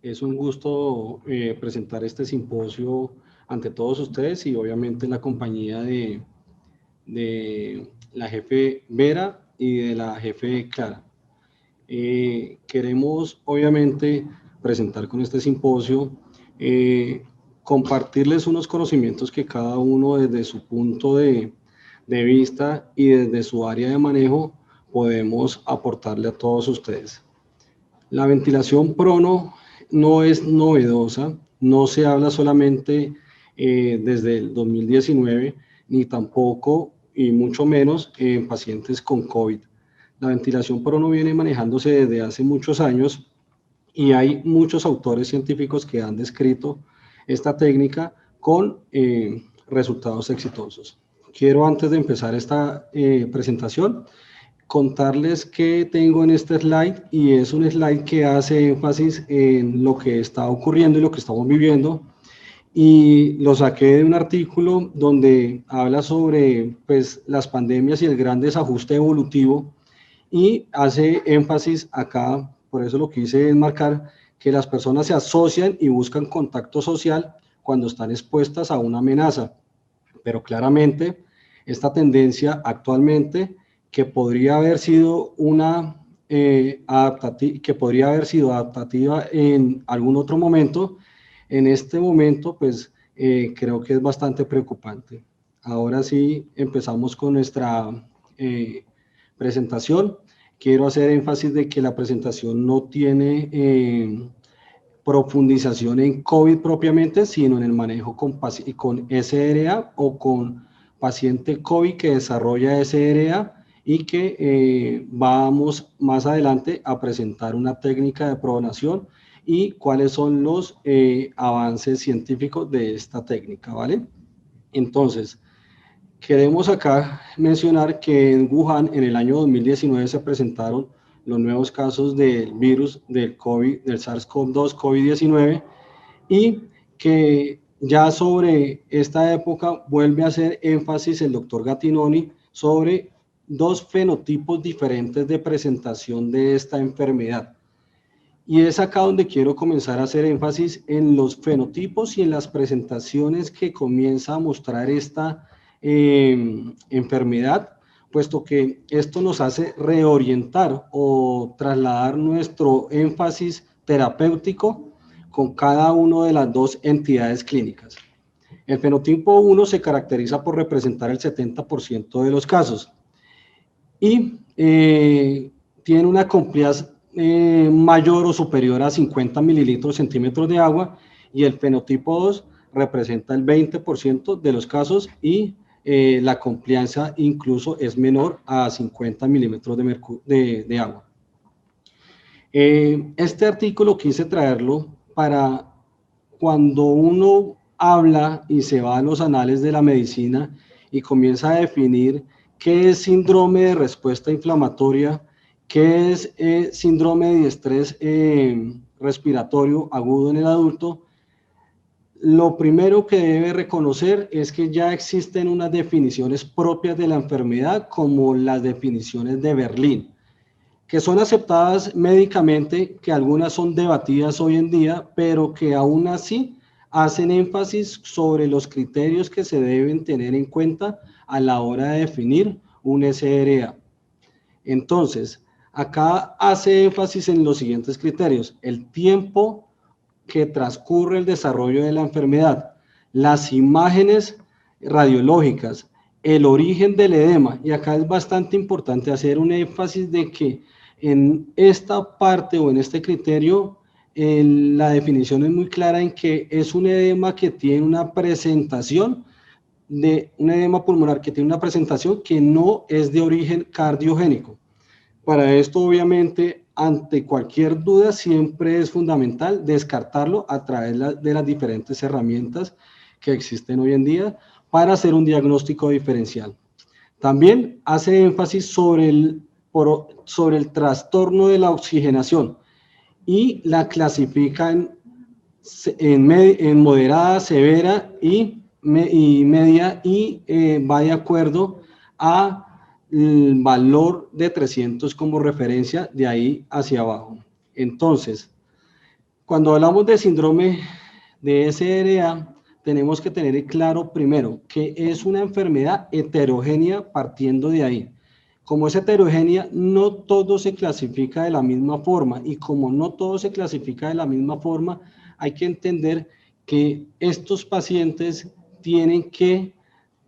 Es un gusto presentar este simposio ante todos ustedes y obviamente en la compañía de la jefe Vera y de la jefe Clara. Queremos obviamente presentar con este simposio, eh, compartirles unos conocimientos que cada uno desde su punto de vista y desde su área de manejo podemos aportarle a todos ustedes. La ventilación prono no es novedosa, no se habla solamente desde el 2019, ni tampoco, y mucho menos, en pacientes con COVID. La ventilación prono viene manejándose desde hace muchos años y hay muchos autores científicos que han descrito esta técnica con resultados exitosos. Quiero, antes de empezar esta presentación, contarles que tengo en este slide, y es un slide que hace énfasis en lo que está ocurriendo y lo que estamos viviendo, y lo saqué de un artículo donde habla sobre pues, las pandemias y el gran desajuste evolutivo, y hace énfasis acá, por eso lo quise enmarcar, que las personas se asocian y buscan contacto social cuando están expuestas a una amenaza, pero claramente esta tendencia actualmente, que podría haber sido que podría haber sido adaptativa en algún otro momento, en este momento pues creo que es bastante preocupante. Ahora sí empezamos con nuestra presentación. Quiero hacer énfasis de que la presentación no tiene profundización en COVID propiamente, sino en el manejo con SRA o con paciente COVID que desarrolla SRA, y que vamos más adelante a presentar una técnica de pronación y cuáles son los avances científicos de esta técnica, ¿vale? Entonces, queremos acá mencionar que en Wuhan en el año 2019 se presentaron los nuevos casos del virus del COVID, del SARS-CoV-2 COVID-19, y que ya sobre esta época vuelve a hacer énfasis el doctor Gattinoni sobre dos fenotipos diferentes de presentación de esta enfermedad. Y es acá donde quiero comenzar a hacer énfasis en los fenotipos y en las presentaciones que comienza a mostrar esta enfermedad, puesto que esto nos hace reorientar o trasladar nuestro énfasis terapéutico con cada una de las dos entidades clínicas. El fenotipo 1 se caracteriza por representar el 70% de los casos y tiene una compliance mayor o superior a 50 mililitros centímetros de agua, y el fenotipo 2 representa el 20% de los casos y la complianza incluso es menor a 50 milímetros de agua. Este artículo quise traerlo para cuando uno habla y se va a los anales de la medicina y comienza a definir qué es síndrome de respuesta inflamatoria, qué es síndrome de estrés respiratorio agudo en el adulto. Lo primero que debe reconocer es que ya existen unas definiciones propias de la enfermedad, como las definiciones de Berlín, que son aceptadas médicamente, que algunas son debatidas hoy en día, pero que aún así hacen énfasis sobre los criterios que se deben tener en cuenta a la hora de definir un SRA. Entonces, acá hace énfasis en los siguientes criterios: el tiempo que transcurre el desarrollo de la enfermedad, las imágenes radiológicas, el origen del edema, y acá es bastante importante hacer un énfasis de que en esta parte o en este criterio la definición es muy clara en que es un edema que tiene una presentación de un edema pulmonar que tiene una presentación que no es de origen cardiogénico. Para esto, obviamente, ante cualquier duda, siempre es fundamental descartarlo a través de las diferentes herramientas que existen hoy en día para hacer un diagnóstico diferencial. También hace énfasis sobre el trastorno de la oxigenación y la clasifica en moderada, severa y media, y va de acuerdo a el valor de 300 como referencia de ahí hacia abajo. Entonces, Cuando hablamos de síndrome de SRA, tenemos que tener claro primero que es una enfermedad heterogénea partiendo de ahí. Como es heterogénea, no todo se clasifica de la misma forma, y como no todo se clasifica de la misma forma, hay que entender que estos pacientes tienen que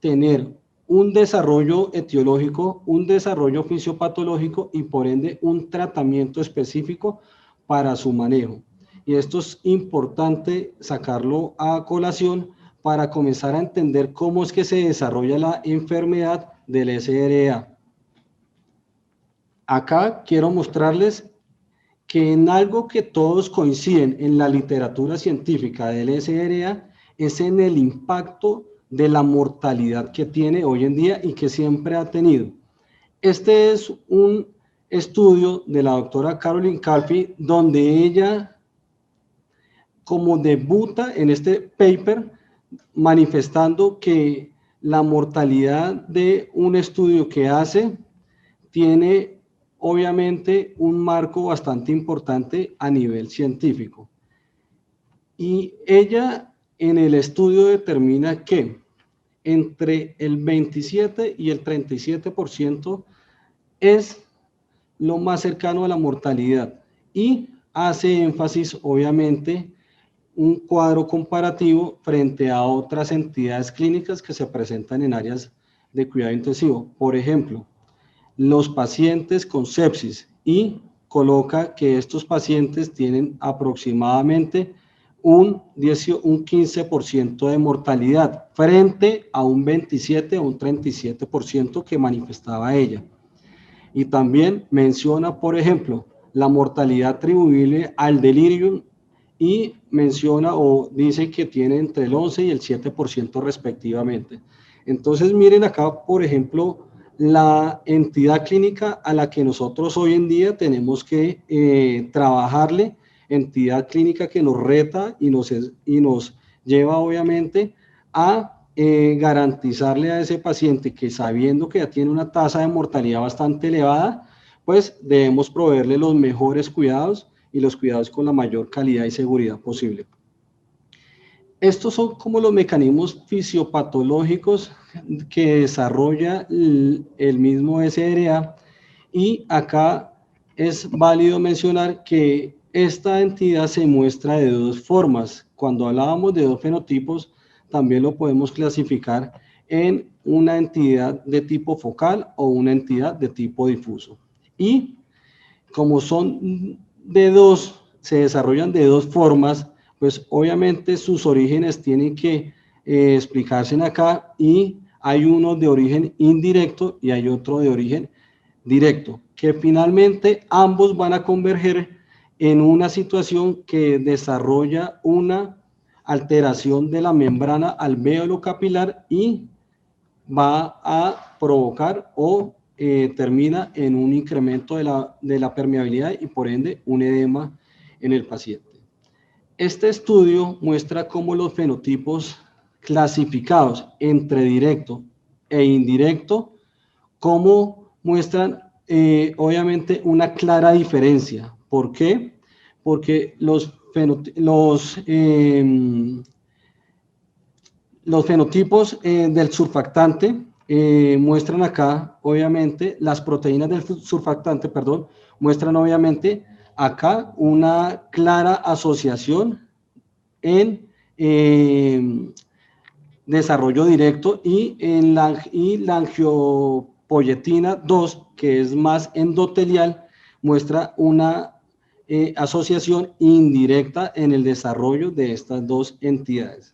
tener un desarrollo etiológico, un desarrollo fisiopatológico y por ende un tratamiento específico para su manejo. Y esto es importante sacarlo a colación para comenzar a entender cómo es que se desarrolla la enfermedad del SRA. Acá quiero mostrarles que en algo que todos coinciden en la literatura científica del SRA es en el impacto de la mortalidad que tiene hoy en día y que siempre ha tenido. Este es un estudio de la doctora Caroline Calfee, donde ella, como debuta en este paper, manifestando que la mortalidad de un estudio que hace tiene obviamente un marco bastante importante a nivel científico. Y ella en el estudio determina que entre el 27 y el 37% es lo más cercano a la mortalidad, y hace énfasis obviamente un cuadro comparativo frente a otras entidades clínicas que se presentan en áreas de cuidado intensivo. Por ejemplo, los pacientes con sepsis, y coloca que estos pacientes tienen aproximadamente un 15% de mortalidad frente a un 27 o un 37% que manifestaba ella. Y también menciona, por ejemplo, la mortalidad atribuible al delirium, y menciona o dice que tiene entre el 11 y el 7% respectivamente. Entonces miren acá, por ejemplo, la entidad clínica a la que nosotros hoy en día tenemos que trabajarle, entidad clínica que nos reta y nos lleva obviamente a garantizarle a ese paciente que, sabiendo que ya tiene una tasa de mortalidad bastante elevada, pues debemos proveerle los mejores cuidados y los cuidados con la mayor calidad y seguridad posible. Estos son como los mecanismos fisiopatológicos que desarrolla el mismo SRA, y acá es válido mencionar que esta entidad se muestra de dos formas. Cuando hablábamos de dos fenotipos, también lo podemos clasificar en una entidad de tipo focal o una entidad de tipo difuso. Y como son de dos, se desarrollan de dos formas, pues obviamente sus orígenes tienen que explicarse acá, y hay uno de origen indirecto y hay otro de origen directo, que finalmente ambos van a converger en una situación que desarrolla una alteración de la membrana alvéolo capilar y va a provocar o termina en un incremento de la permeabilidad y por ende un edema en el paciente. Este estudio muestra cómo los fenotipos clasificados entre directo e indirecto, cómo muestran obviamente una clara diferencia. ¿Por qué? Porque los fenotipos del surfactante muestran acá, obviamente, las proteínas del surfactante, perdón, muestran obviamente acá una clara asociación en desarrollo directo, y en la angiopoyetina 2, que es más endotelial, muestra una asociación indirecta en el desarrollo de estas dos entidades.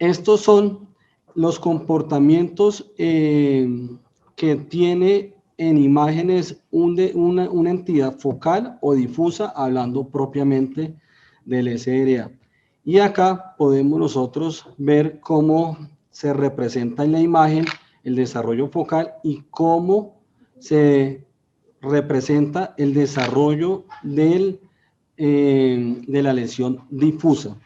Estos son los comportamientos que tiene en imágenes una entidad focal o difusa, hablando propiamente del SRA. Y acá podemos nosotros ver cómo se representa en la imagen el desarrollo focal y cómo se representa el desarrollo de la lesión difusa.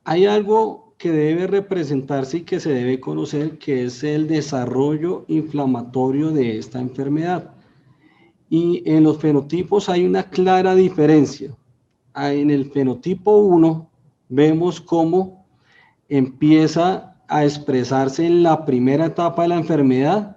Hay algo que debe representarse y que se debe conocer, que es el desarrollo inflamatorio de esta enfermedad. Y en los fenotipos hay una clara diferencia. En el fenotipo 1 vemos cómo empieza a expresarse en la primera etapa de la enfermedad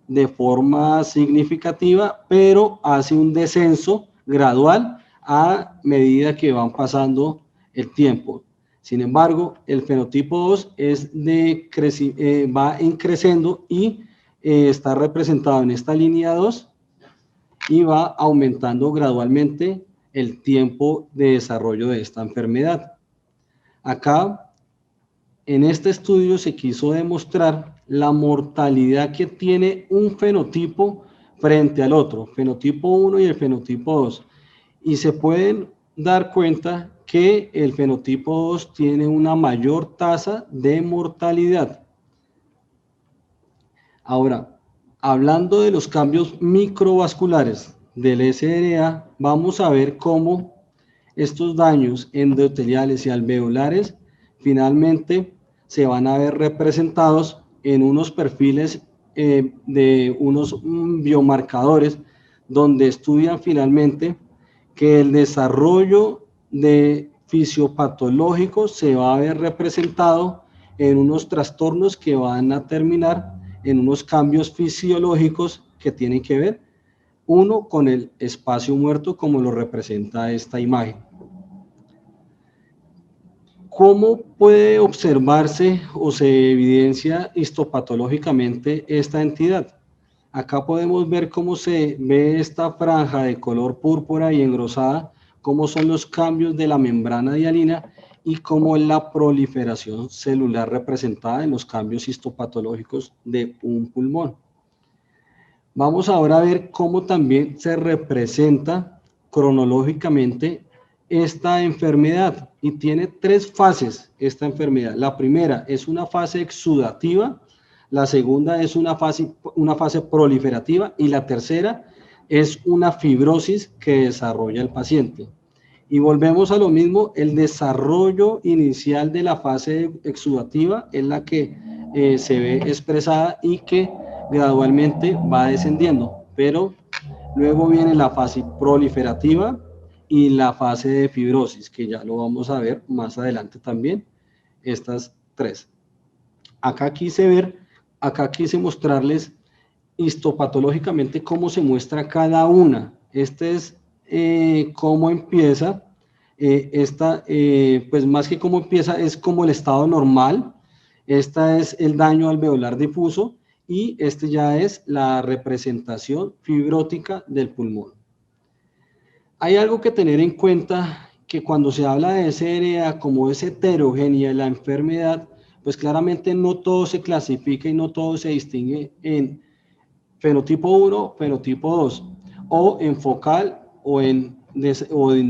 de forma significativa, pero hace un descenso gradual a medida que van pasando el tiempo. Sin embargo, el fenotipo 2 es va creciendo y está representado en esta línea 2 y va aumentando gradualmente el tiempo de desarrollo de esta enfermedad. Acá, en este estudio se quiso demostrar la mortalidad que tiene un fenotipo frente al otro, fenotipo 1 y el fenotipo 2. Y se pueden dar cuenta que el fenotipo 2 tiene una mayor tasa de mortalidad. Ahora, hablando de los cambios microvasculares del SRA, vamos a ver cómo estos daños endoteliales y alveolares finalmente se van a ver representados en unos perfiles de unos biomarcadores donde estudian finalmente que el desarrollo de fisiopatológicos se va a ver representado en unos trastornos que van a terminar en unos cambios fisiológicos que tienen que ver, uno, con el espacio muerto como lo representa esta imagen. ¿Cómo puede observarse o se evidencia histopatológicamente esta entidad? Acá podemos ver cómo se ve esta franja de color púrpura y engrosada, cómo son los cambios de la membrana dialina y cómo es la proliferación celular representada en los cambios histopatológicos de un pulmón. Vamos ahora a ver cómo también se representa cronológicamente esta enfermedad, y tiene tres fases esta enfermedad. La primera es una fase exudativa, la segunda es una fase proliferativa y la tercera es una fibrosis que desarrolla el paciente. Y volvemos a lo mismo, el desarrollo inicial de la fase exudativa es la que se ve expresada y que gradualmente va descendiendo, pero luego viene la fase proliferativa y la fase de fibrosis, que ya lo vamos a ver más adelante también, estas tres. Acá quise mostrarles histopatológicamente cómo se muestra cada una. Este es cómo empieza, pues más que cómo empieza, es como el estado normal. Esta es el daño alveolar difuso y este ya es la representación fibrótica del pulmón. Hay algo que tener en cuenta, que cuando se habla de SRA como es heterogénea la enfermedad, pues claramente no todo se clasifica y no todo se distingue en fenotipo 1, fenotipo 2, o en focal o en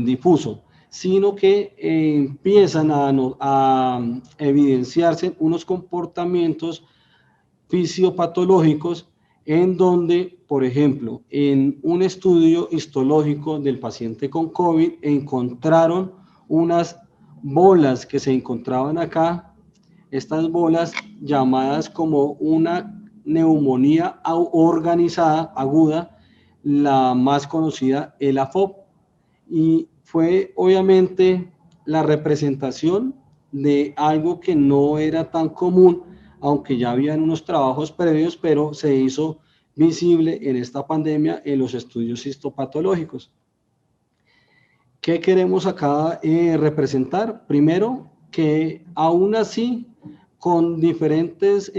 difuso, sino que empiezan a evidenciarse unos comportamientos fisiopatológicos en donde, por ejemplo, en un estudio histológico del paciente con COVID encontraron unas bolas que se encontraban acá, estas bolas llamadas como una neumonía organizada aguda, la más conocida, el AFOP, y fue obviamente la representación de algo que no era tan común, aunque ya habían unos trabajos previos, pero se hizo visible en esta pandemia en los estudios histopatológicos. ¿Qué queremos acá representar? Primero, que aún así, con diferentes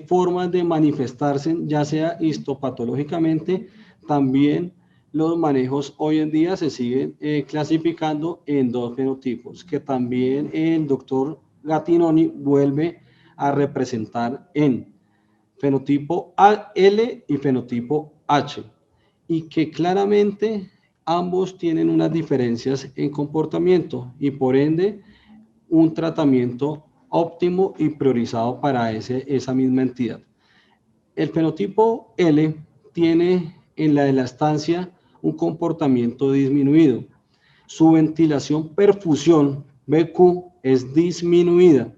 formas de manifestarse, ya sea histopatológicamente, también los manejos hoy en día se siguen clasificando en dos fenotipos, que también el doctor Gattinoni vuelve a representar en fenotipo L y fenotipo H, y que claramente ambos tienen unas diferencias en comportamiento y por ende un tratamiento óptimo y priorizado para esa misma entidad. El fenotipo L tiene en la elastancia un comportamiento disminuido. Su ventilación perfusión BQ es disminuida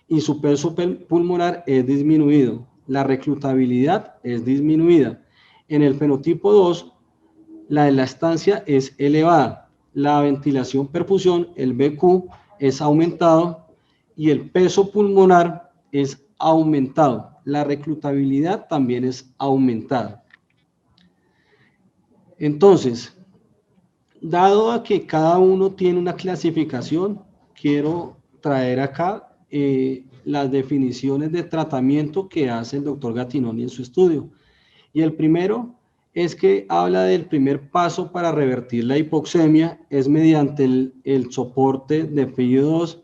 y su peso pulmonar es disminuido. La reclutabilidad es disminuida. En el fenotipo 2 la elastancia es elevada, la ventilación perfusión, el BQ, es aumentado y el peso pulmonar es aumentado. La reclutabilidad también es aumentada. Entonces, dado a que cada uno tiene una clasificación, quiero traer acá las definiciones de tratamiento que hace el doctor Gattinoni en su estudio. Y el primero es que habla del primer paso para revertir la hipoxemia, es mediante el soporte de FIO2,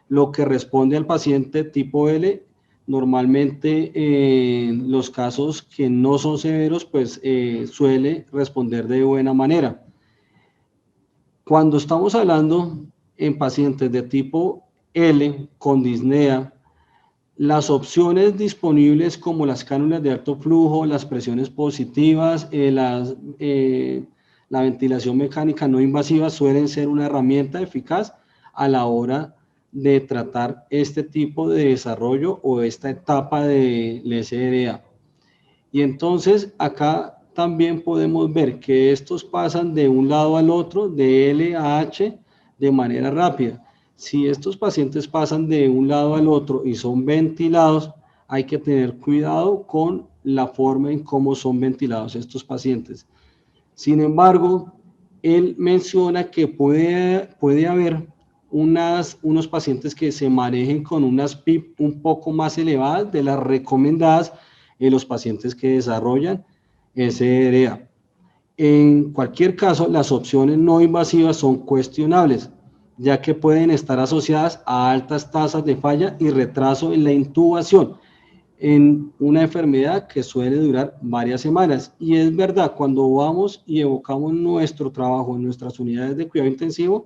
lo que responde al paciente tipo L. Normalmente en los casos que no son severos, pues suele responder de buena manera. Cuando estamos hablando en pacientes de tipo L con disnea, las opciones disponibles como las cánulas de alto flujo, las presiones positivas, la ventilación mecánica no invasiva suelen ser una herramienta eficaz a la hora de tratar este tipo de desarrollo o esta etapa de SRA. Y entonces acá también podemos ver que estos pasan de un lado al otro, de L a H, de manera rápida. Si estos pacientes pasan de un lado al otro y son ventilados, hay que tener cuidado con la forma en cómo son ventilados estos pacientes. Sin embargo, él menciona que puede haber unos pacientes que se manejen con unas PIP un poco más elevadas de las recomendadas en los pacientes que desarrollan SRA. En cualquier caso, las opciones no invasivas son cuestionables, ya que pueden estar asociadas a altas tasas de falla y retraso en la intubación en una enfermedad que suele durar varias semanas. Y es verdad, cuando vamos y evocamos nuestro trabajo en nuestras unidades de cuidado intensivo,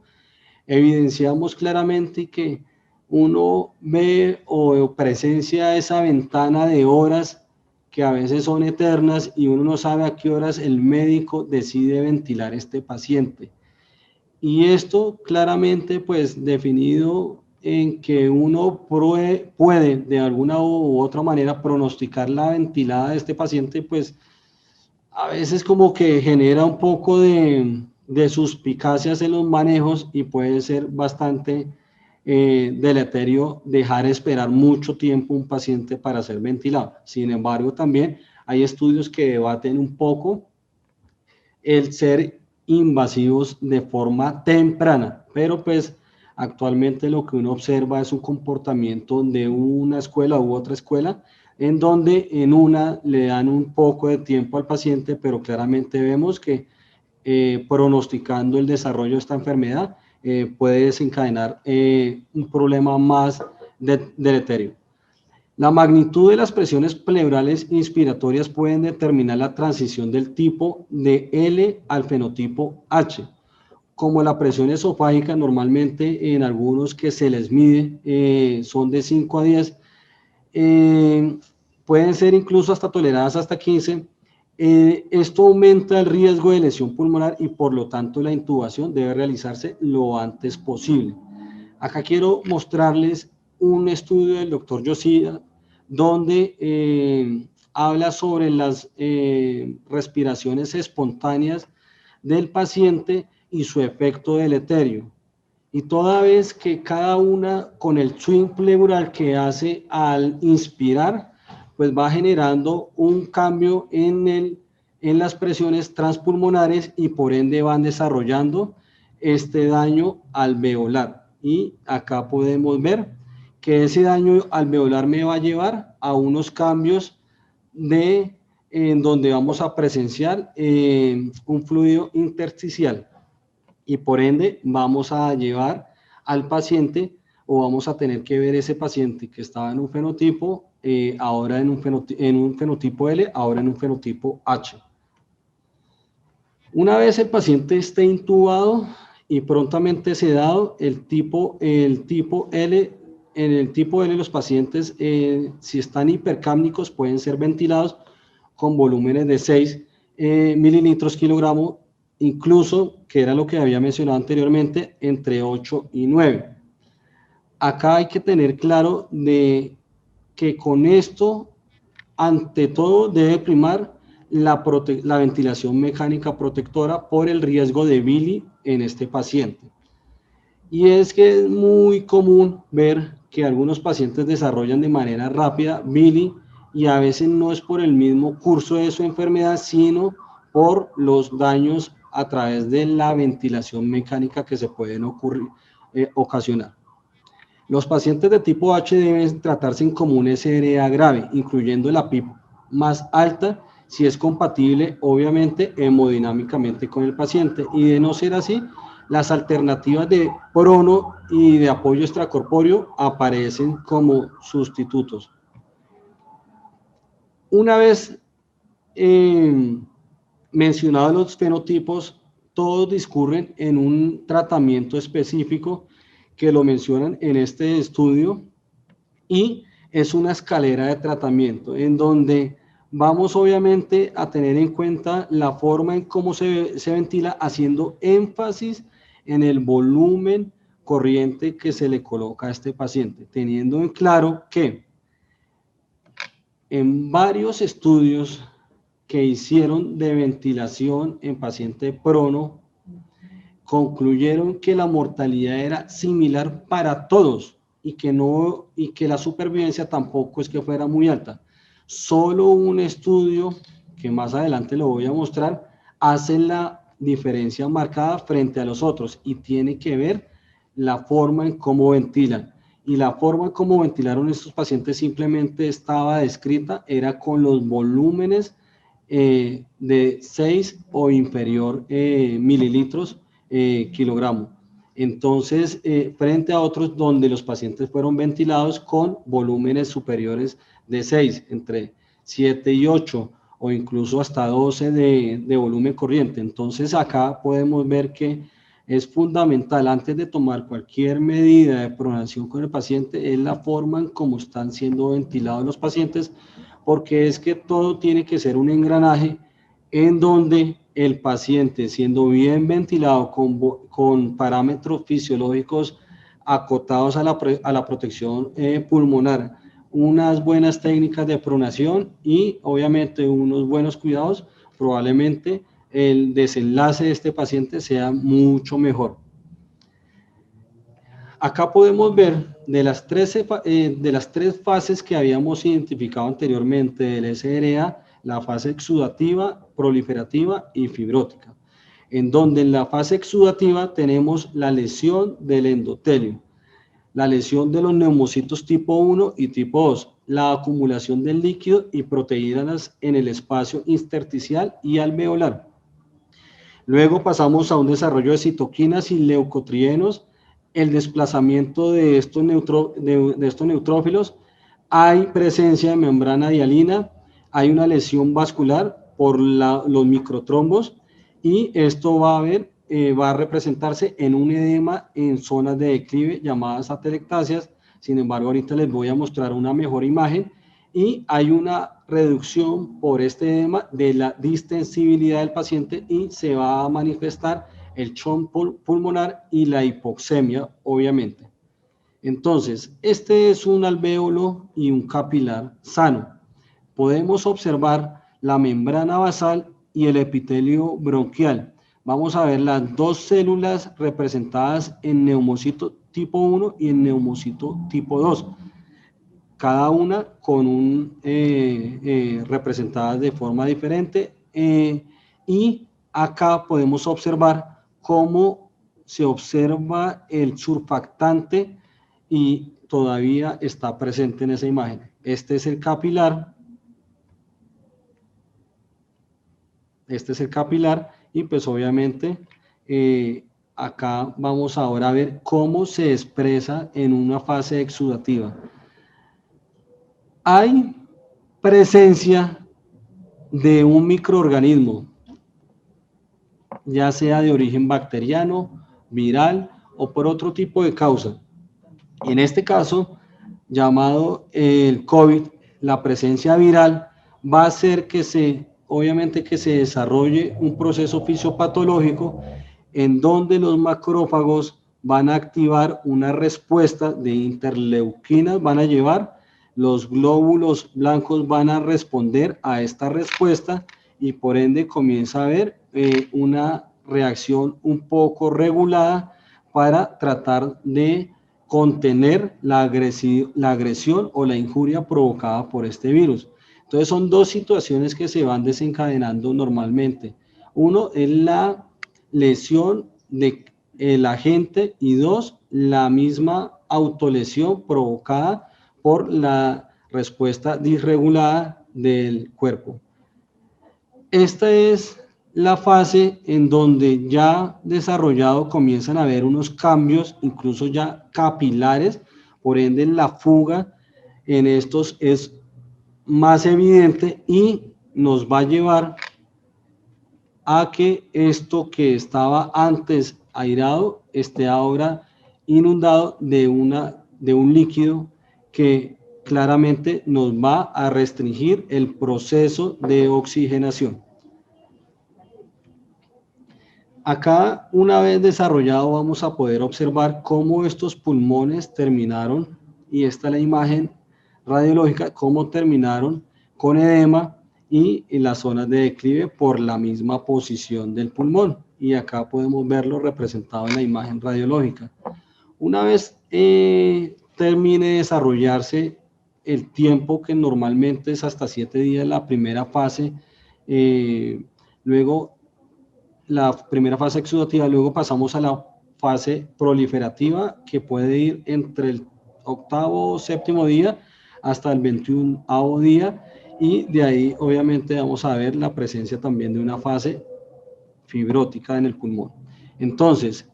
evidenciamos claramente que uno ve o presencia esa ventana de horas que a veces son eternas y uno no sabe a qué horas el médico decide ventilar este paciente. Y esto claramente pues definido en que uno puede de alguna u otra manera pronosticar la ventilada de este paciente, pues a veces como que genera un poco de suspicacias en los manejos y puede ser bastante deleterio dejar esperar mucho tiempo un paciente para ser ventilado. Sin embargo, también hay estudios que debaten un poco el ser invasivos de forma temprana, pero pues actualmente lo que uno observa es un comportamiento de una escuela u otra escuela, en donde en una le dan un poco de tiempo al paciente, pero claramente vemos que pronosticando el desarrollo de esta enfermedad puede desencadenar un problema más deleterio. La magnitud de las presiones pleurales inspiratorias pueden determinar la transición del tipo de L al fenotipo H. Como la presión esofágica, normalmente en algunos que se les mide son de 5 a 10, pueden ser incluso hasta toleradas hasta 15. Esto aumenta el riesgo de lesión pulmonar y por lo tanto la intubación debe realizarse lo antes posible. Acá quiero mostrarles un estudio del doctor Yoshida donde habla sobre las respiraciones espontáneas del paciente y su efecto deleterio. Y toda vez que cada una con el swing pleural que hace al inspirar, pues va generando un cambio en las presiones transpulmonares y por ende van desarrollando este daño alveolar. Y acá podemos ver que ese daño alveolar me va a llevar a unos cambios en donde vamos a presenciar un fluido intersticial y por ende vamos a llevar al paciente o vamos a tener que ver ese paciente que estaba en un fenotipo, ahora en un fenotipo L, ahora en un fenotipo H. Una vez el paciente esté intubado y prontamente sedado, el tipo L, en el tipo L los pacientes, si están hipercámnicos, pueden ser ventilados con volúmenes de 6 mililitros kilogramo, incluso, que era lo que había mencionado anteriormente, entre 8 y 9. Acá hay que tener claro de que con esto, ante todo, debe primar la ventilación mecánica protectora por el riesgo de bili en este paciente. Y es que es muy común ver que algunos pacientes desarrollan de manera rápida bili y a veces no es por el mismo curso de su enfermedad, sino por los daños a través de la ventilación mecánica que se pueden ocasionar. Los pacientes de tipo H deben tratarse como un SRA grave, incluyendo la PIP más alta, si es compatible, obviamente, hemodinámicamente con el paciente. Y de no ser así, las alternativas de prono y de apoyo extracorpóreo aparecen como sustitutos. Una vez mencionados los fenotipos, todos discurren en un tratamiento específico que lo mencionan en este estudio y es una escalera de tratamiento en donde vamos obviamente a tener en cuenta la forma en cómo se ventila, haciendo énfasis en el volumen corriente que se le coloca a este paciente, teniendo en claro que en varios estudios que hicieron de ventilación en paciente prono, concluyeron que la mortalidad era similar para todos y que la supervivencia tampoco es que fuera muy alta. Solo un estudio, que más adelante lo voy a mostrar, hace la diferencia marcada frente a los otros y tiene que ver la forma en cómo ventilan. Y la forma en cómo ventilaron estos pacientes simplemente estaba descrita, era con los volúmenes de 6 o inferior mililitros kilogramo. Entonces, frente a otros donde los pacientes fueron ventilados con volúmenes superiores de 6, entre 7 y 8 o incluso hasta 12 de volumen corriente. Entonces, acá podemos ver que es fundamental, antes de tomar cualquier medida de pronación con el paciente, es la forma en cómo están siendo ventilados los pacientes, porque es que todo tiene que ser un engranaje en donde el paciente, siendo bien ventilado con parámetros fisiológicos acotados a la protección pulmonar, unas buenas técnicas de pronación y obviamente unos buenos cuidados, probablemente el desenlace de este paciente sea mucho mejor. Acá podemos ver de las tres fases que habíamos identificado anteriormente del SRA, la fase exudativa, proliferativa y fibrótica, en donde en la fase exudativa tenemos la lesión del endotelio, la lesión de los neumocitos tipo 1 y tipo 2, la acumulación del líquido y proteínas en el espacio intersticial y alveolar. Luego pasamos a un desarrollo de citoquinas y leucotrienos, el desplazamiento de estos neutrófilos, hay presencia de membrana hialina, hay una lesión vascular por los microtrombos y esto va a representarse en un edema en zonas de declive llamadas atelectasias. Sin embargo, ahorita les voy a mostrar una mejor imagen y hay una reducción por este edema de la distensibilidad del paciente y se va a manifestar el shock pulmonar y la hipoxemia, obviamente. Entonces, este es un alvéolo y un capilar sano. Podemos observar la membrana basal y el epitelio bronquial. Vamos a ver las dos células representadas en neumocito tipo 1 y en neumocito tipo 2. Cada una con representadas de forma diferente y acá podemos observar cómo se observa el surfactante y todavía está presente en esa imagen. Este es el capilar. Este es el capilar y pues obviamente acá vamos ahora a ver cómo se expresa en una fase exudativa. Hay presencia de un microorganismo, ya sea de origen bacteriano, viral o por otro tipo de causa. En este caso, llamado el COVID, la presencia viral va a hacer que obviamente que se desarrolle un proceso fisiopatológico en donde los macrófagos van a activar una respuesta de interleuquinas, van a llevar, los glóbulos blancos van a responder a esta respuesta y por ende comienza a haber una reacción un poco regulada para tratar de contener la agresión o la injuria provocada por este virus. Entonces son dos situaciones que se van desencadenando normalmente. Uno es la lesión del agente y dos, la misma autolesión provocada por la respuesta disregulada del cuerpo. Esta es la fase en donde ya desarrollado comienzan a haber unos cambios, incluso ya capilares, por ende la fuga en estos es más evidente y nos va a llevar a que esto que estaba antes airado esté ahora inundado de un líquido que claramente nos va a restringir el proceso de oxigenación. Acá, una vez desarrollado, vamos a poder observar cómo estos pulmones terminaron, y esta es la imagen radiológica, cómo terminaron con edema y en las zonas de declive por la misma posición del pulmón. Y acá podemos verlo representado en la imagen radiológica. Una vez termine de desarrollarse el tiempo que normalmente es hasta 7 días la primera fase, luego la primera fase exudativa, luego pasamos a la fase proliferativa que puede ir entre el 8º o 7º día hasta el 21º día, y de ahí obviamente vamos a ver la presencia también de una fase fibrótica en el pulmón. Entonces,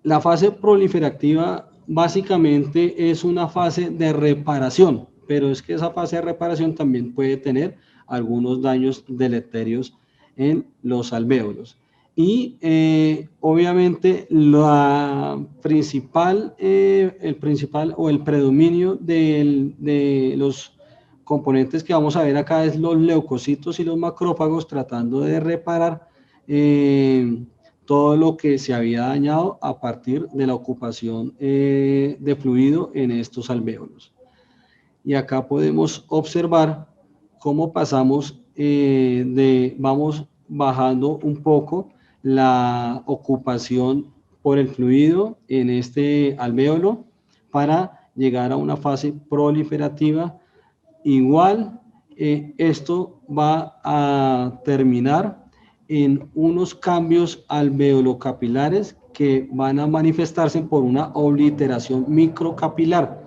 la fase proliferativa básicamente es una fase de reparación, pero es que esa fase de reparación también puede tener algunos daños deleterios en los alvéolos. Y obviamente el principal o el predominio de los componentes que vamos a ver acá es los leucocitos y los macrófagos tratando de reparar todo lo que se había dañado a partir de la ocupación de fluido en estos alvéolos. Y acá podemos observar cómo pasamos vamos bajando un poco la ocupación por el fluido en este alvéolo para llegar a una fase proliferativa. Igual, esto va a terminar en unos cambios alveolocapilares que van a manifestarse por una obliteración microcapilar.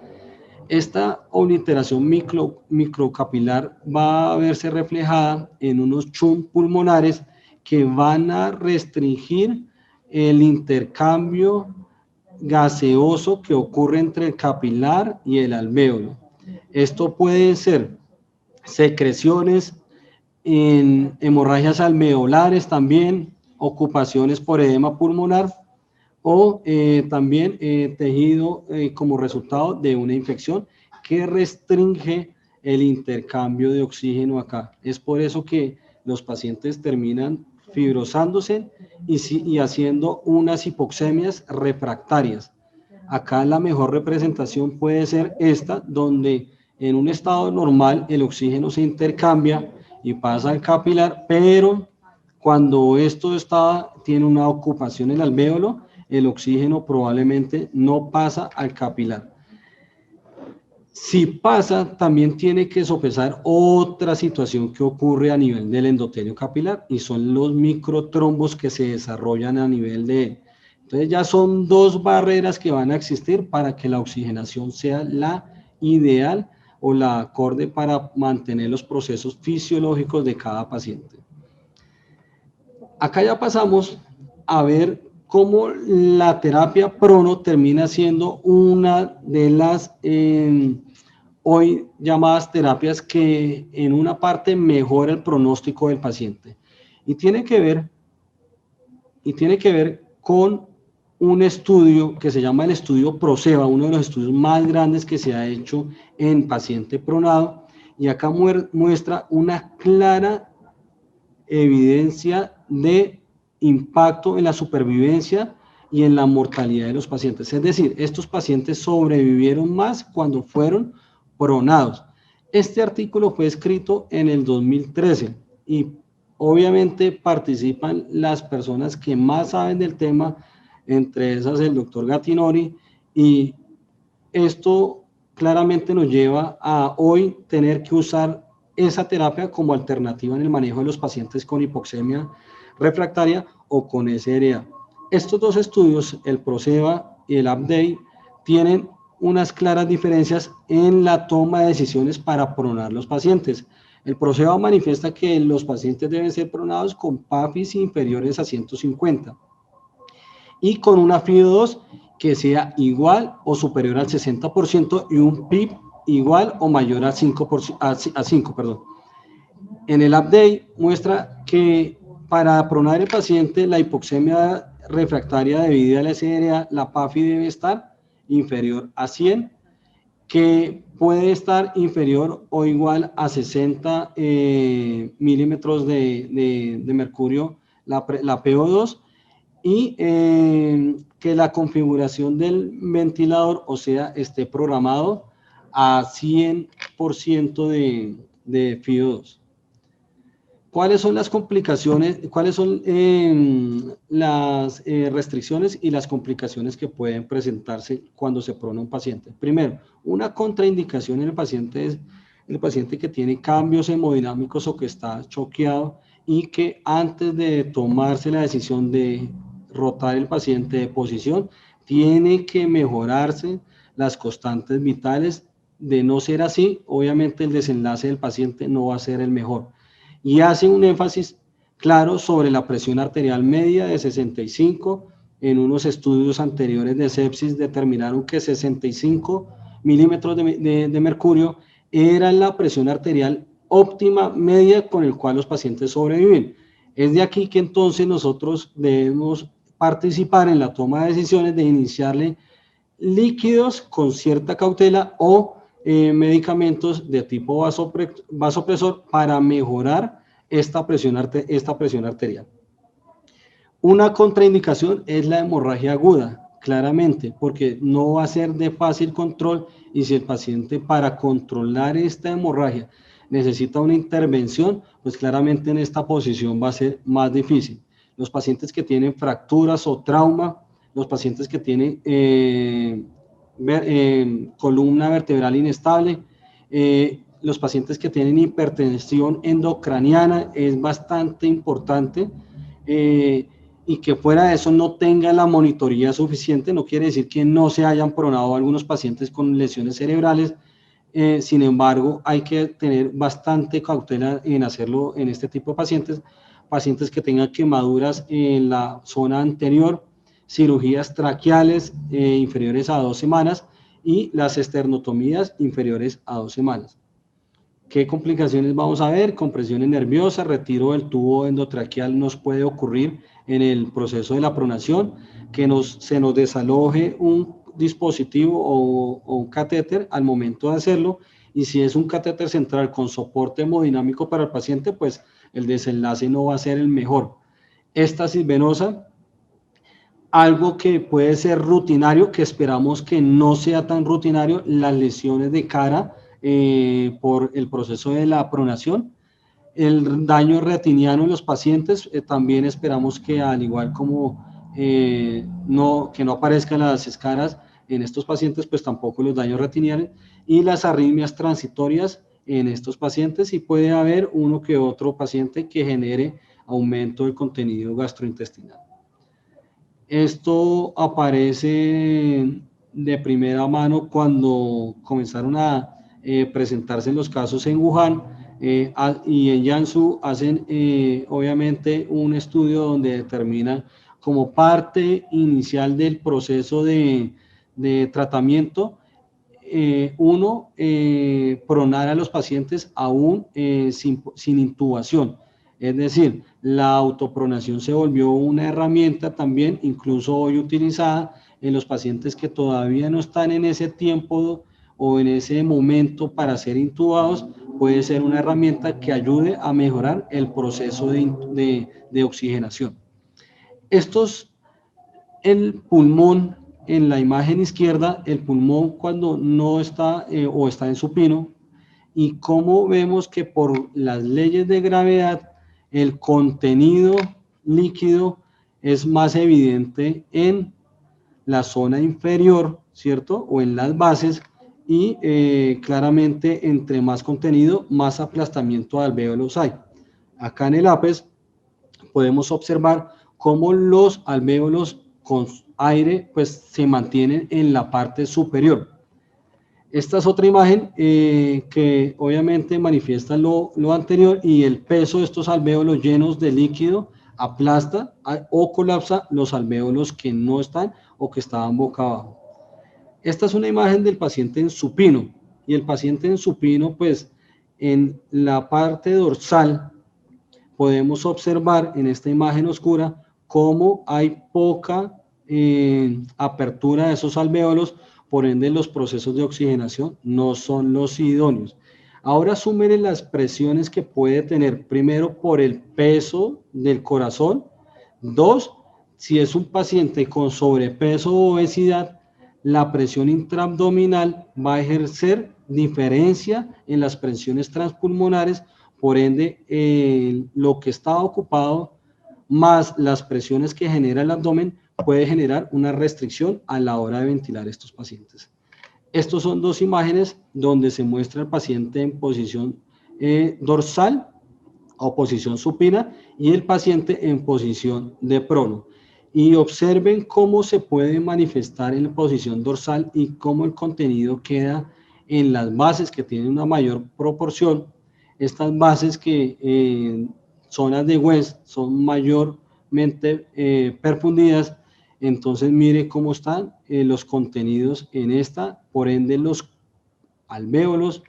Esta obliteración microcapilar va a verse reflejada en unos chum pulmonares que van a restringir el intercambio gaseoso que ocurre entre el capilar y el alvéolo. Esto puede ser secreciones en hemorragias alveolares también, ocupaciones por edema pulmonar o también tejido como resultado de una infección que restringe el intercambio de oxígeno acá. Es por eso que los pacientes terminan fibrosándose y haciendo unas hipoxemias refractarias. Acá la mejor representación puede ser esta, donde en un estado normal el oxígeno se intercambia y pasa al capilar, pero cuando esto tiene una ocupación en el alvéolo, el oxígeno probablemente no pasa al capilar. Si pasa, también tiene que sopesar otra situación que ocurre a nivel del endotelio capilar, y son los microtrombos que se desarrollan a nivel de él. Entonces ya son dos barreras que van a existir para que la oxigenación sea la ideal o la acorde para mantener los procesos fisiológicos de cada paciente. Acá ya pasamos a ver cómo la terapia prono termina siendo una de las hoy llamadas terapias que en una parte mejora el pronóstico del paciente. Y tiene que ver con un estudio que se llama el estudio PROSEBA, uno de los estudios más grandes que se ha hecho en paciente pronado, y acá muestra una clara evidencia de impacto en la supervivencia y en la mortalidad de los pacientes. Es decir, estos pacientes sobrevivieron más cuando fueron pronados. Este artículo fue escrito en el 2013 y Obviamente participan las personas que más saben del tema, entre esas el doctor Gattinori, y esto claramente nos lleva a hoy tener que usar esa terapia como alternativa en el manejo de los pacientes con hipoxemia refractaria o con SRA. Estos dos estudios, el PROCEBA y el UPDATE, tienen unas claras diferencias en la toma de decisiones para pronar los pacientes. El PROCEBA manifiesta que los pacientes deben ser pronados con PAFIs inferiores a 150 y con una FIO2 que sea igual o superior al 60% y un PIB igual o mayor a 5, perdón. En el update muestra que para pronar el paciente la hipoxemia refractaria debida a la SRA, la PAFI debe estar inferior a 100, que puede estar inferior o igual a 60 milímetros de mercurio la PO2, y que la configuración del ventilador, o sea, esté programado a 100% de FIO2. ¿Cuáles son las complicaciones, cuáles son las restricciones y las complicaciones que pueden presentarse cuando se prona un paciente? Primero, una contraindicación en el paciente es el paciente que tiene cambios hemodinámicos o que está choqueado y que antes de tomarse la decisión de rotar el paciente de posición, tiene que mejorarse las constantes vitales. De no ser así, obviamente el desenlace del paciente no va a ser el mejor. Y hace un énfasis claro sobre la presión arterial media de 65. En unos estudios anteriores de sepsis determinaron que 65 milímetros de mercurio era la presión arterial óptima media con el cual los pacientes sobreviven. Es de aquí que entonces nosotros debemos participar en la toma de decisiones de iniciarle líquidos con cierta cautela o medicamentos de tipo vasopresor para mejorar esta presión arterial. Una contraindicación es la hemorragia aguda, claramente, porque no va a ser de fácil control y si el paciente para controlar esta hemorragia necesita una intervención, pues claramente en esta posición va a ser más difícil. Los pacientes que tienen fracturas o trauma, los pacientes que tienen columna vertebral inestable, los pacientes que tienen hipertensión endocraniana, es bastante importante, y que fuera de eso no tenga la monitoría suficiente, no quiere decir que no se hayan pronado algunos pacientes con lesiones cerebrales, sin embargo hay que tener bastante cautela en hacerlo en este tipo de pacientes, pacientes que tengan quemaduras en la zona anterior, cirugías traqueales inferiores a 2 semanas y las esternotomías inferiores a 2 semanas. ¿Qué complicaciones vamos a ver? Compresiones nerviosas, retiro del tubo endotraqueal nos puede ocurrir en el proceso de la pronación, que se nos desaloje un dispositivo o un catéter al momento de hacerlo, y si es un catéter central con soporte hemodinámico para el paciente, pues el desenlace no va a ser el mejor. Éstasis venosa, algo que puede ser rutinario, que esperamos que no sea tan rutinario, las lesiones de cara por el proceso de la pronación, el daño retiniano en los pacientes, también esperamos que al igual como que no aparezcan las escaras en estos pacientes, pues tampoco los daños retinianos y las arritmias transitorias en estos pacientes, y puede haber uno que otro paciente que genere aumento del contenido gastrointestinal. Esto aparece de primera mano cuando comenzaron a presentarse los casos en Wuhan, y en Jiangsu hacen obviamente un estudio donde determinan como parte inicial del proceso de tratamiento, pronar a los pacientes aún sin intubación. Es decir, la autopronación se volvió una herramienta también, incluso hoy utilizada en los pacientes que todavía no están en ese tiempo o en ese momento para ser intubados. Puede ser una herramienta que ayude a mejorar el proceso de oxigenación. El pulmón, en la imagen izquierda, el pulmón cuando no está o está en supino, y cómo vemos que por las leyes de gravedad el contenido líquido es más evidente en la zona inferior, ¿cierto? O en las bases, y claramente entre más contenido, más aplastamiento de alvéolos hay. Acá en el APES podemos observar cómo los alvéolos con aire pues se mantienen en la parte superior. Esta es otra imagen que obviamente manifiesta lo anterior, y el peso de estos alvéolos llenos de líquido aplasta o colapsa los alvéolos que no están o que estaban boca abajo. Esta es una imagen del paciente en supino, y el paciente en supino, pues en la parte dorsal podemos observar en esta imagen oscura cómo hay poca apertura de esos alvéolos, por ende los procesos de oxigenación no son los idóneos. Ahora súmenle las presiones que puede tener, primero por el peso del corazón, dos, si es un paciente con sobrepeso o obesidad, la presión intraabdominal va a ejercer diferencia en las presiones transpulmonares, por ende lo que está ocupado más las presiones que genera el abdomen puede generar una restricción a la hora de ventilar estos pacientes. Estos son dos imágenes donde se muestra el paciente en posición dorsal o posición supina y el paciente en posición de prono. Y observen cómo se puede manifestar en la posición dorsal y cómo el contenido queda en las bases, que tienen una mayor proporción. Estas bases que en zonas de West son mayormente perfundidas. Entonces mire cómo están los contenidos en esta, por ende los alvéolos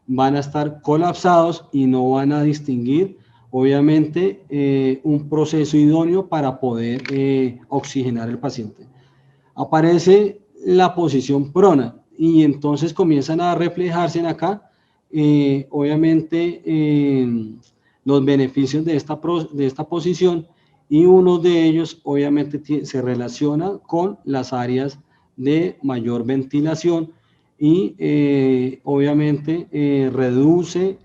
van a estar colapsados y no van a distinguir obviamente un proceso idóneo para poder oxigenar el paciente. Aparece la posición prona y entonces comienzan a reflejarse en acá obviamente los beneficios de esta posición, y uno de ellos obviamente se relaciona con las áreas de mayor ventilación y obviamente reduce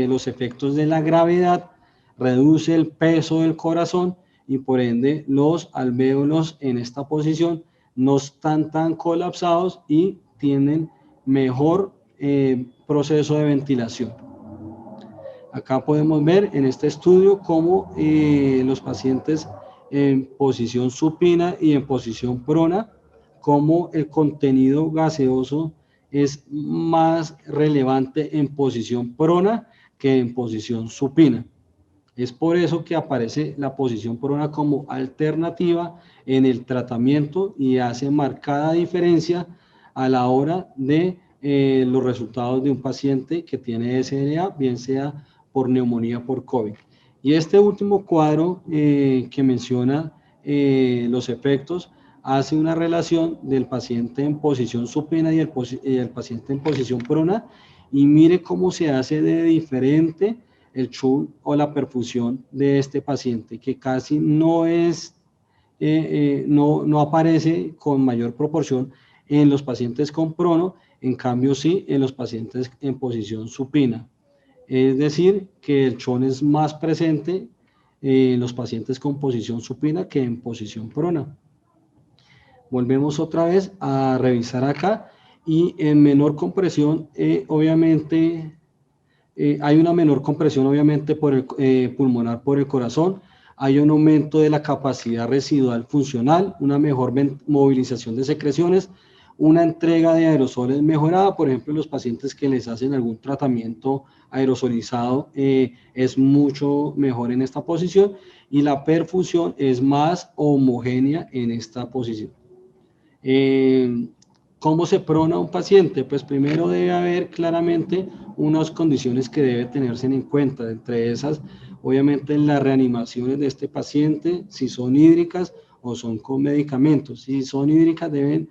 los efectos de la gravedad, reduce el peso del corazón, y por ende los alvéolos en esta posición no están tan colapsados y tienen mejor proceso de ventilación. Acá podemos ver en este estudio cómo los pacientes en posición supina y en posición prona, cómo el contenido gaseoso es más relevante en posición prona que en posición supina. Es por eso que aparece la posición prona como alternativa en el tratamiento y hace marcada diferencia a la hora de los resultados de un paciente que tiene SLA, bien sea por neumonía por COVID. Y este último cuadro que menciona los efectos hace una relación del paciente en posición supina y el paciente en posición prona, y mire cómo se hace de diferente el shunt o la perfusión de este paciente, que casi no no aparece con mayor proporción en los pacientes con prono, en cambio sí en los pacientes en posición supina. Es decir, que el shunt es más presente en los pacientes con posición supina que en posición prona. Volvemos otra vez a revisar acá, y en menor compresión obviamente hay una menor compresión obviamente por el pulmonar por el corazón, hay un aumento de la capacidad residual funcional, una mejor movilización de secreciones, una entrega de aerosoles mejorada. Por ejemplo, los pacientes que les hacen algún tratamiento aerosolizado es mucho mejor en esta posición, y la perfusión es más homogénea en esta posición. ¿Cómo se prona un paciente? Pues primero debe haber claramente unas condiciones que debe tenerse en cuenta. Entre esas, obviamente, las reanimaciones de este paciente, si son hídricas o son con medicamentos. Si son hídricas, deben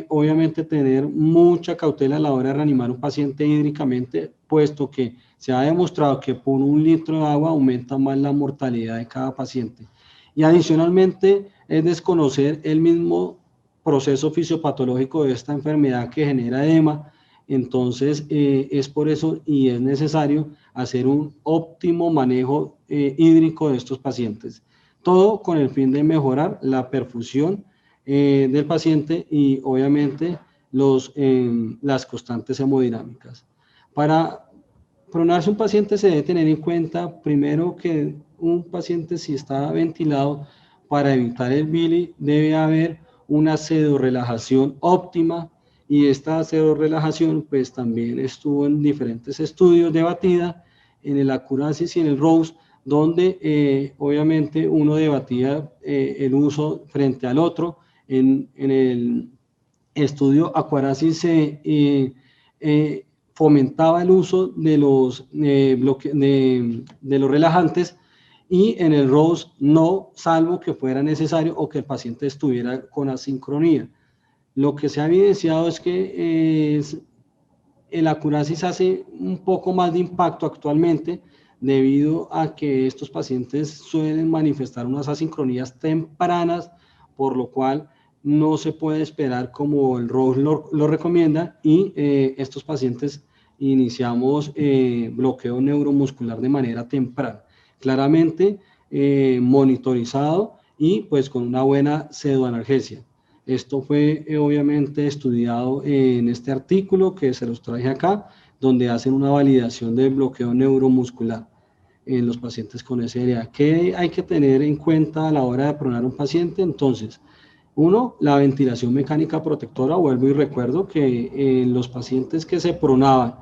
obviamente tener mucha cautela a la hora de reanimar un paciente hídricamente, puesto que se ha demostrado que por 1 litro de agua aumenta más la mortalidad de cada paciente. Y adicionalmente es desconocer el mismo proceso fisiopatológico de esta enfermedad que genera edema, Entonces, es por eso y es necesario hacer un óptimo manejo hídrico de estos pacientes. Todo con el fin de mejorar la perfusión del paciente y obviamente las constantes hemodinámicas. Para pronarse un paciente se debe tener en cuenta primero que un paciente si está ventilado para evitar el bili debe haber una pseudorelajación óptima y esta pseudorelajación pues también estuvo en diferentes estudios debatida en el Acurasis y en el Rose donde obviamente uno debatía el uso frente al otro en el estudio Acurasis se fomentaba el uso de los relajantes y en el ROSE no, salvo que fuera necesario o que el paciente estuviera con asincronía. Lo que se ha evidenciado es que el Acurasis hace un poco más de impacto actualmente debido a que estos pacientes suelen manifestar unas asincronías tempranas, por lo cual no se puede esperar como el ROS lo recomienda y estos pacientes iniciamos bloqueo neuromuscular de manera temprana, claramente monitorizado y pues con una buena pseudoanalgesia. Esto fue obviamente estudiado en este artículo que se los traje acá, donde hacen una validación del bloqueo neuromuscular en los pacientes con SLA. ¿Qué hay que tener en cuenta a la hora de pronar un paciente? Entonces, uno, la ventilación mecánica protectora. Vuelvo y recuerdo que los pacientes que se pronaban,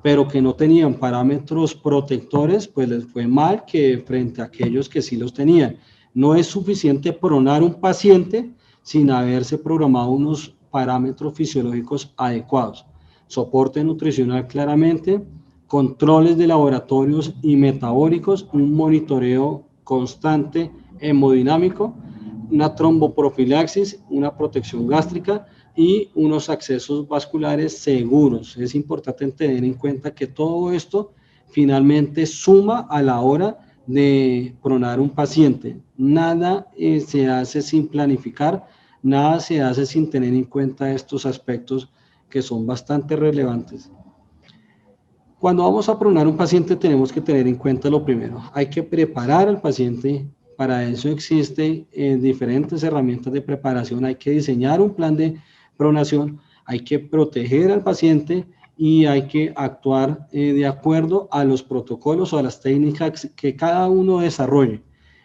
pero que no tenían parámetros protectores, pues les fue mal que frente a aquellos que sí los tenían. No es suficiente pronar un paciente sin haberse programado unos parámetros fisiológicos adecuados. Soporte nutricional claramente, controles de laboratorios y metabólicos, un monitoreo constante hemodinámico, una tromboprofilaxis, una protección gástrica y unos accesos vasculares seguros. Es importante tener en cuenta que todo esto finalmente suma a la hora de pronar un paciente. Nada se hace sin planificar, nada se hace sin tener en cuenta estos aspectos que son bastante relevantes. Cuando vamos a pronar un paciente tenemos que tener en cuenta lo primero, hay que preparar al paciente, para eso existen diferentes herramientas de preparación, hay que diseñar un plan de pronación, hay que proteger al paciente y hay que actuar de acuerdo a los protocolos o a las técnicas que cada uno desarrolle.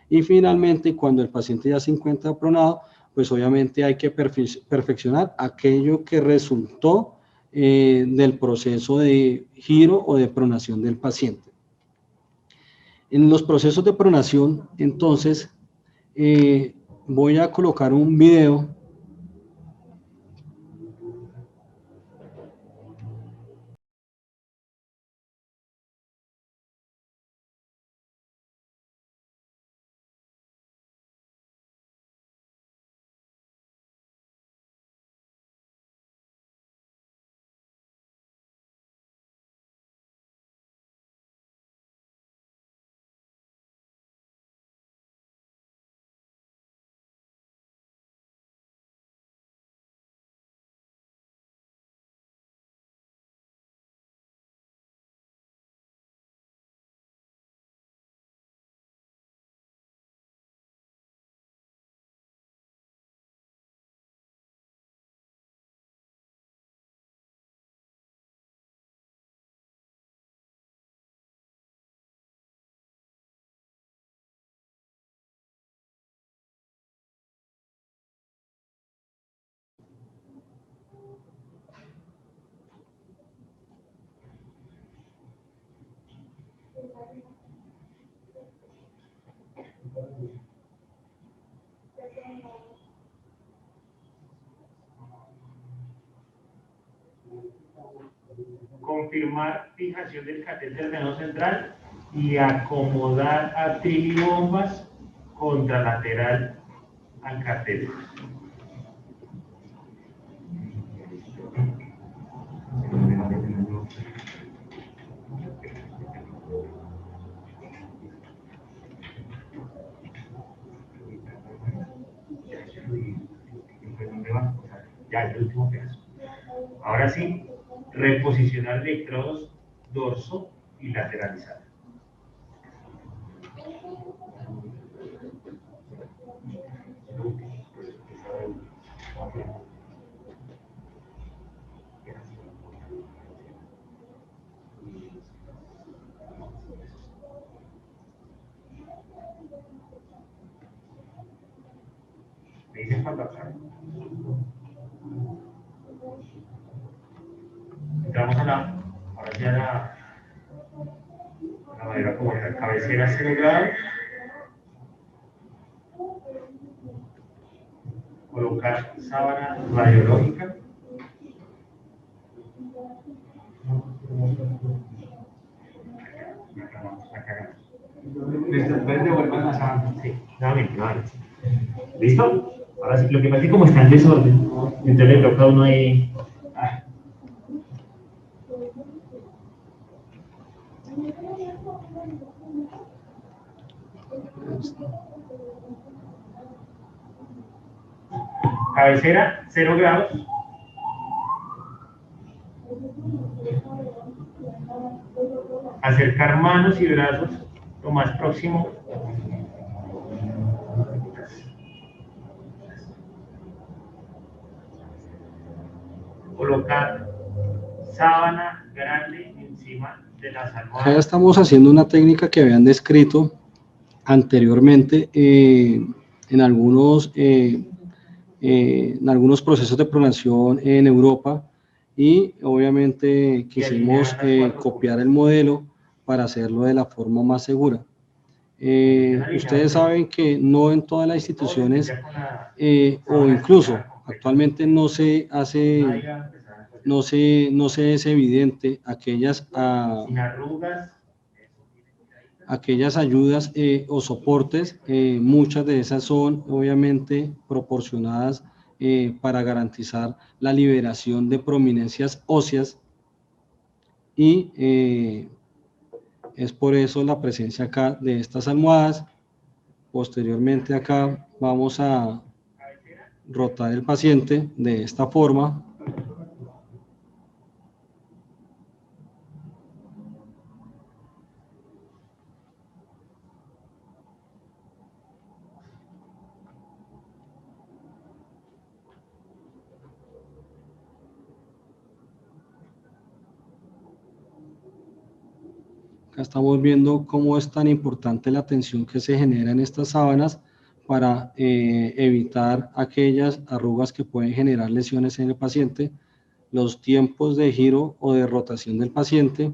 Y finalmente, cuando el paciente ya se encuentra pronado, pues obviamente hay que perfeccionar aquello que resultó del proceso de giro o de pronación del paciente. En los procesos de pronación, entonces, voy a colocar un video. Confirmar fijación del catéter venoso central y acomodar atril-bombas contralateral al catéter. Ya el último pedazo. Ahora sí, reposicionar electrodos dorso y lateralizar. Me dicen cuando acá. Entramos ahora sí a la madera como la cabecera 0 grados. Colocar sábana radiológica. Después devuelvan la sábana. Sí, nuevamente. ¿Listo? Ahora sí, lo que pasa es que como está en desorden, entonces le toca a uno ahí. Cabecera, 0 grados. Acercar manos y brazos lo más próximo. Colocar sábana grande encima de las almohadas. Acá estamos haciendo una técnica que habían descrito anteriormente en algunos procesos de pronación en Europa, y obviamente quisimos copiar el modelo para hacerlo de la forma más segura. Ustedes saben que no en todas las instituciones o incluso actualmente no se es evidente aquellas ayudas o soportes. Muchas de esas son obviamente proporcionadas para garantizar la liberación de prominencias óseas, y es por eso la presencia acá de estas almohadas. Posteriormente acá vamos a rotar el paciente de esta forma. Acá estamos viendo cómo es tan importante la tensión que se genera en estas sábanas para evitar aquellas arrugas que pueden generar lesiones en el paciente, los tiempos de giro o de rotación del paciente,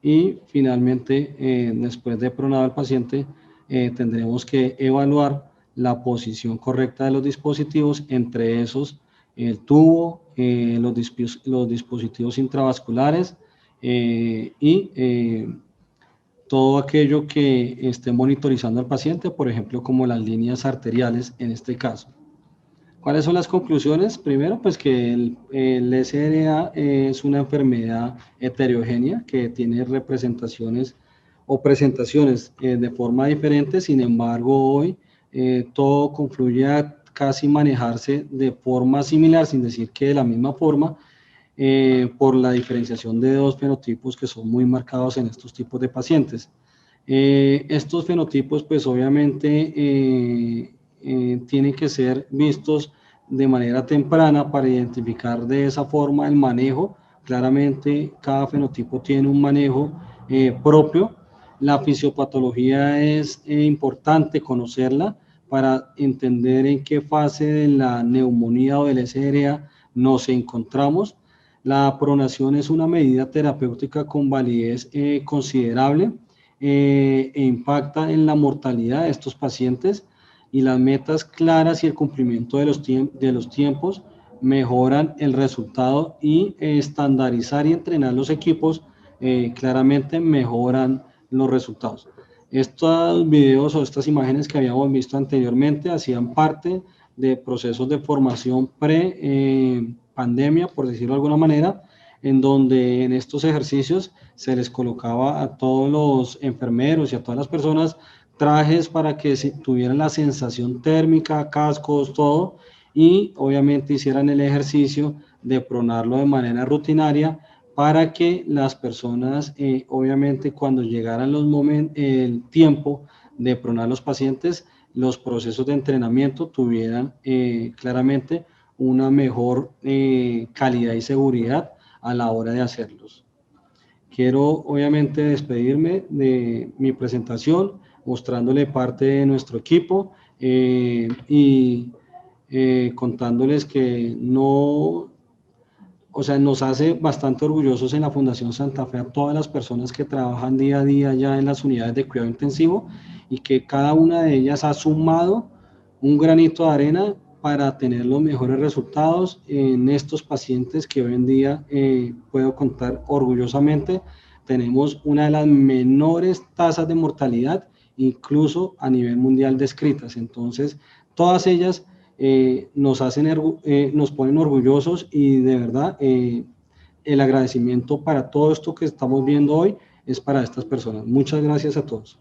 y finalmente, después de pronado el paciente, tendremos que evaluar la posición correcta de los dispositivos, entre esos el tubo, los dispositivos intravasculares, y todo aquello que esté monitorizando al paciente, por ejemplo, como las líneas arteriales en este caso. ¿Cuáles son las conclusiones? Primero, pues que el SRA es una enfermedad heterogénea que tiene representaciones o presentaciones de forma diferente. Sin embargo, hoy todo confluye a casi manejarse de forma similar, sin decir que de la misma forma, por la diferenciación de dos fenotipos que son muy marcados en estos tipos de pacientes. Estos fenotipos, pues obviamente tienen que ser vistos de manera temprana para identificar de esa forma el manejo. Claramente cada fenotipo tiene un manejo propio. La fisiopatología es importante conocerla para entender en qué fase de la neumonía o del SRA nos encontramos. La pronación es una medida terapéutica con validez considerable e impacta en la mortalidad de estos pacientes, y las metas claras y el cumplimiento de los tiempos mejoran el resultado, y estandarizar y entrenar los equipos claramente mejoran los resultados. Estos videos o estas imágenes que habíamos visto anteriormente hacían parte de procesos de formación pre-pandemia, por decirlo de alguna manera, en donde en estos ejercicios se les colocaba a todos los enfermeros y a todas las personas trajes para que tuvieran la sensación térmica, cascos, todo, y obviamente hicieran el ejercicio de pronarlo de manera rutinaria para que las personas, obviamente, cuando llegaran el tiempo de pronar los pacientes, los procesos de entrenamiento tuvieran claramente una mejor calidad y seguridad a la hora de hacerlos. Quiero obviamente despedirme de mi presentación mostrándole parte de nuestro equipo y contándoles que no, o sea, nos hace bastante orgullosos en la Fundación Santa Fe a todas las personas que trabajan día a día ya en las unidades de cuidado intensivo y que cada una de ellas ha sumado un granito de arena para tener los mejores resultados en estos pacientes que hoy en día puedo contar orgullosamente. Tenemos una de las menores tasas de mortalidad, incluso a nivel mundial descritas. Entonces, todas ellas nos ponen orgullosos y de verdad el agradecimiento para todo esto que estamos viendo hoy es para estas personas. Muchas gracias a todos.